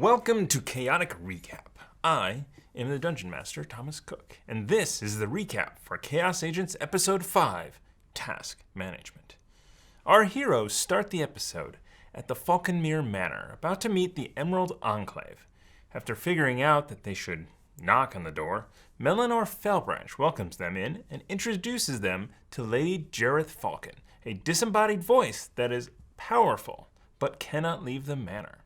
Welcome to Chaotic Recap. I am the Dungeon Master, Thomas Koch, and this is the recap for Chaos Agents Episode 5, Task Management. Our heroes start the episode at the Falconmere Manor, about to meet the Emerald Enclave. After figuring out that they should knock on the door, Melanor Fellbranch welcomes them in and introduces them to Lady Jareth Falcon, a disembodied voice that is powerful but cannot leave the manor.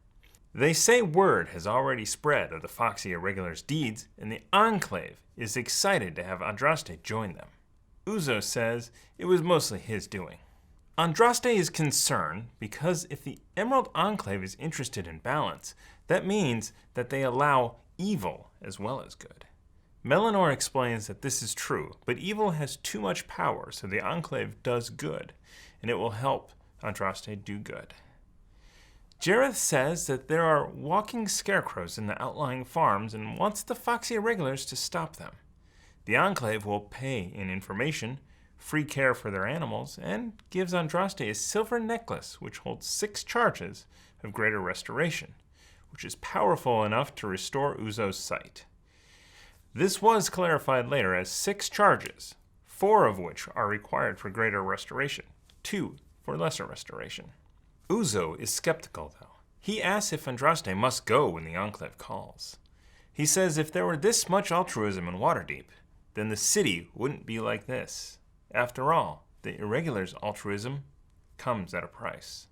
They say word has already spread of the Foxy Irregular's deeds, and the Enclave is excited to have Andraste join them. Uzo says it was mostly his doing. Andraste is concerned because if the Emerald Enclave is interested in balance, that means that they allow evil as well as good. Melanor explains that this is true, but evil has too much power, so the Enclave does good, and it will help Andraste do good. Jareth says that there are walking scarecrows in the outlying farms and wants the Foxy Irregulars to stop them. The Enclave will pay in information, free care for their animals, and gives Andraste a silver necklace which holds 6 charges of greater restoration, which is powerful enough to restore Uzo's sight. This was clarified later as 6 charges, 4 of which are required for greater restoration, 2 for lesser restoration. Uzo is skeptical, though. He asks if Andraste must go when the Enclave calls. He says if there were this much altruism in Waterdeep, then the city wouldn't be like this. After all, the Irregulars' altruism comes at a price.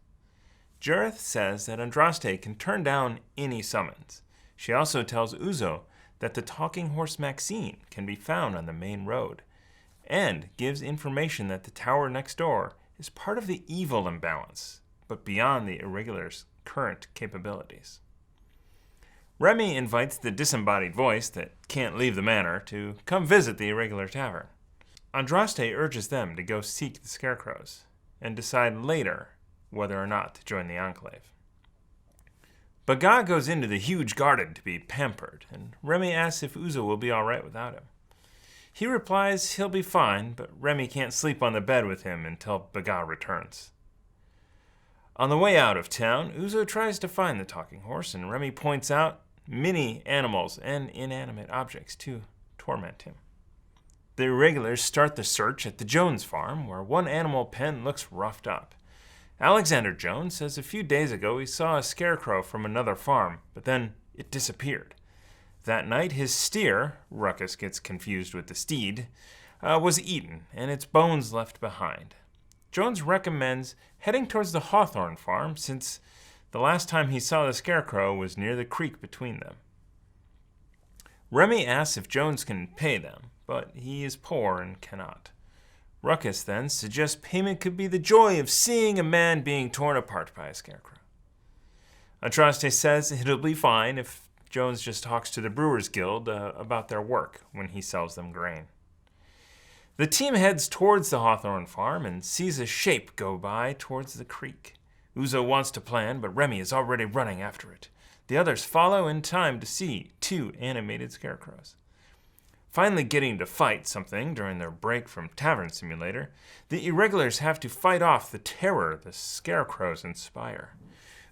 Jareth says that Andraste can turn down any summons. She also tells Uzo that the talking horse Maxine can be found on the main road, and gives information that the tower next door is part of the evil imbalance, but beyond the Irregulars' current capabilities. Remy invites the disembodied voice that can't leave the manor to come visit the Irregular Tavern. Andraste urges them to go seek the scarecrows and decide later whether or not to join the Enclave. Baga goes into the huge garden to be pampered, and Remy asks if Uzo will be alright without him. He replies he'll be fine, but Remy can't sleep on the bed with him until Baga returns. On the way out of town, Uzo tries to find the talking horse, and Remy points out many animals and inanimate objects to torment him. The Irregulars start the search at the Jones farm, where one animal pen looks roughed up. Alexander Jones says a few days ago he saw a scarecrow from another farm, but then it disappeared. That night, his steer, Ruckus gets confused with the steed, was eaten, and its bones left behind. Jones recommends heading towards the Hawthorne farm, since the last time he saw the scarecrow was near the creek between them. Remy asks if Jones can pay them, but he is poor and cannot. Ruckus then suggests payment could be the joy of seeing a man being torn apart by a scarecrow. Andraste says it'll be fine if Jones just talks to the Brewers Guild about their work when he sells them grain. The team heads towards the Hawthorne farm and sees a shape go by towards the creek. Uzo wants to plan, but Remy is already running after it. The others follow in time to see 2 animated scarecrows. Finally getting to fight something during their break from Tavern Simulator, the Irregulars have to fight off the terror the scarecrows inspire.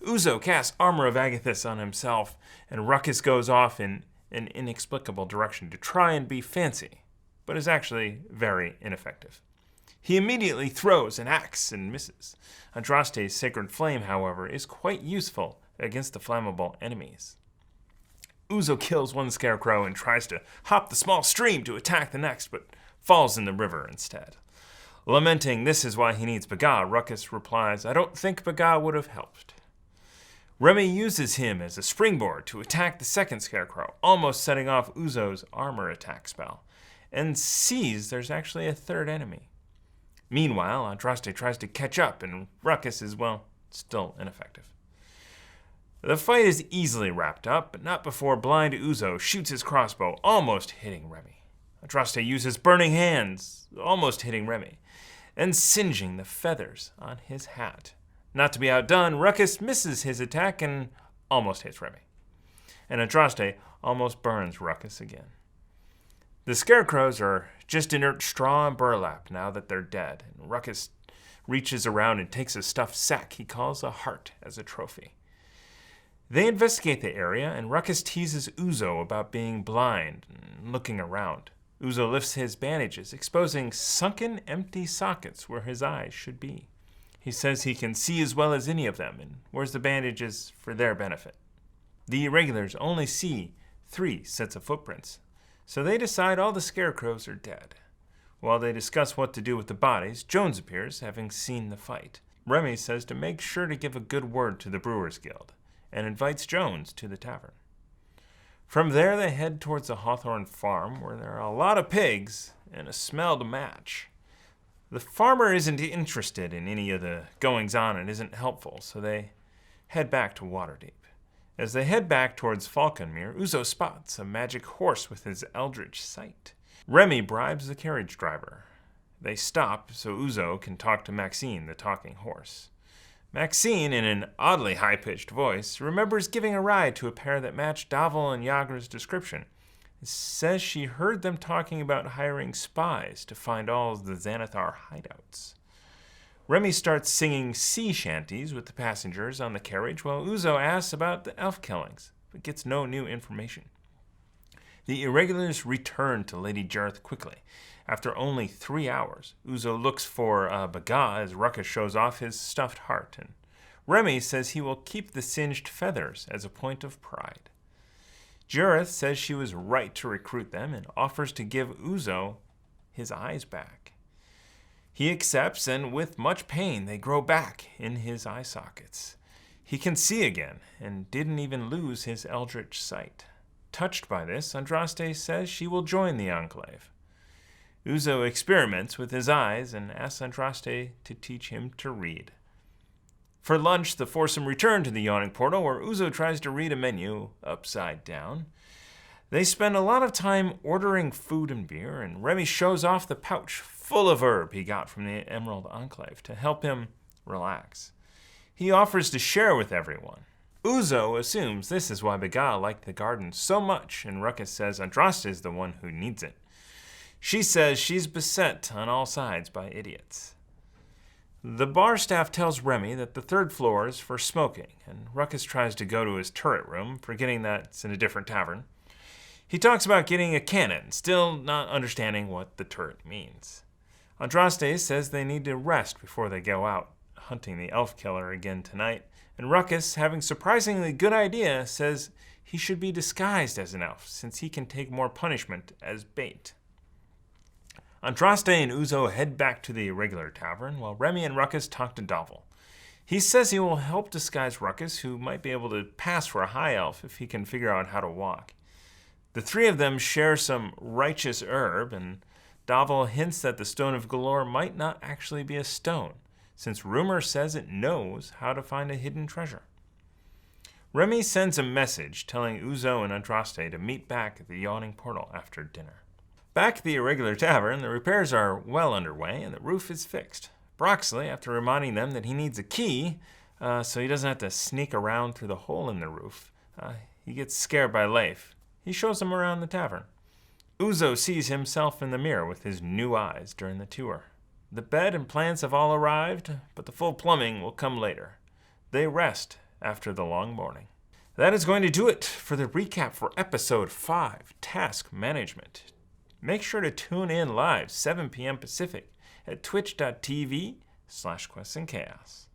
Uzo casts Armor of Agathis on himself, and Ruckus goes off in an inexplicable direction to try and be fancy, but is actually very ineffective. He immediately throws an axe and misses. Andraste's Sacred Flame, however, is quite useful against the flammable enemies. Uzo kills one scarecrow and tries to hop the small stream to attack the next, but falls in the river instead. Lamenting this is why he needs Baga, Ruckus replies, "I don't think Baga would have helped." Remy uses him as a springboard to attack the second scarecrow, almost setting off Uzo's armor attack spell, and sees there's actually a third enemy. Meanwhile, Andraste tries to catch up, and Ruckus is, still ineffective. The fight is easily wrapped up, but not before blind Uzo shoots his crossbow, almost hitting Remy. Andraste uses burning hands, almost hitting Remy, and singeing the feathers on his hat. Not to be outdone, Ruckus misses his attack and almost hits Remy. And Andraste almost burns Ruckus again. The scarecrows are just inert straw and burlap now that they're dead, and Ruckus reaches around and takes a stuffed sack he calls a heart as a trophy. They investigate the area, and Ruckus teases Uzo about being blind and looking around. Uzo lifts his bandages, exposing sunken, empty sockets where his eyes should be. He says he can see as well as any of them and wears the bandages for their benefit. The irregulars only see 3 sets of footprints, so they decide all the scarecrows are dead. While they discuss what to do with the bodies, Jones appears, having seen the fight. Remy says to make sure to give a good word to the Brewers Guild, and invites Jones to the tavern. From there, they head towards the Hawthorne farm, where there are a lot of pigs and a smell to match. The farmer isn't interested in any of the goings-on and isn't helpful, so they head back to Waterdeep. As they head back towards Falconmere, Uzo spots a magic horse with his eldritch sight. Remy bribes the carriage driver. They stop so Uzo can talk to Maxine, the talking horse. Maxine, in an oddly high-pitched voice, remembers giving a ride to a pair that matched Davil and Yagra's description. It says she heard them talking about hiring spies to find all the Xanathar hideouts. Remy starts singing sea shanties with the passengers on the carriage while Uzo asks about the elf killings, but gets no new information. The irregulars return to Lady Jareth quickly. After only 3 hours, Uzo looks for Baga as Ruckus shows off his stuffed heart, and Remy says he will keep the singed feathers as a point of pride. Jareth says she was right to recruit them and offers to give Uzo his eyes back. He accepts, and with much pain, they grow back in his eye sockets. He can see again, and didn't even lose his eldritch sight. Touched by this, Andraste says she will join the Enclave. Uzo experiments with his eyes and asks Andraste to teach him to read. For lunch, the foursome return to the Yawning Portal, where Uzo tries to read a menu upside down. They spend a lot of time ordering food and beer, and Remy shows off the pouch full of herb he got from the Emerald Enclave to help him relax. He offers to share with everyone. Uzo assumes this is why Baga liked the garden so much, and Ruckus says Andraste is the one who needs it. She says she's beset on all sides by idiots. The bar staff tells Remy that the 3rd floor is for smoking, and Ruckus tries to go to his turret room, forgetting that it's in a different tavern. He talks about getting a cannon, still not understanding what the turret means. Andraste says they need to rest before they go out hunting the elf killer again tonight, and Ruckus, having a surprisingly good idea, says he should be disguised as an elf, since he can take more punishment as bait. Andraste and Uzo head back to the irregular tavern, while Remy and Ruckus talk to Davil. He says he will help disguise Ruckus, who might be able to pass for a high elf if he can figure out how to walk. The 3 of them share some righteous herb, and Davil hints that the Stone of Galore might not actually be a stone, since rumor says it knows how to find a hidden treasure. Remy sends a message telling Uzo and Andraste to meet back at the Yawning Portal after dinner. Back at the irregular tavern, the repairs are well underway and the roof is fixed. Broxley, after reminding them that he needs a key so he doesn't have to sneak around through the hole in the roof, he gets scared by Leif. He shows him around the tavern. Uzo sees himself in the mirror with his new eyes during the tour. The bed and plants have all arrived, but the full plumbing will come later. They rest after the long morning. That is going to do it for the recap for Episode 5, Task Management. Make sure to tune in live 7 p.m. Pacific at twitch.tv/questsandchaos.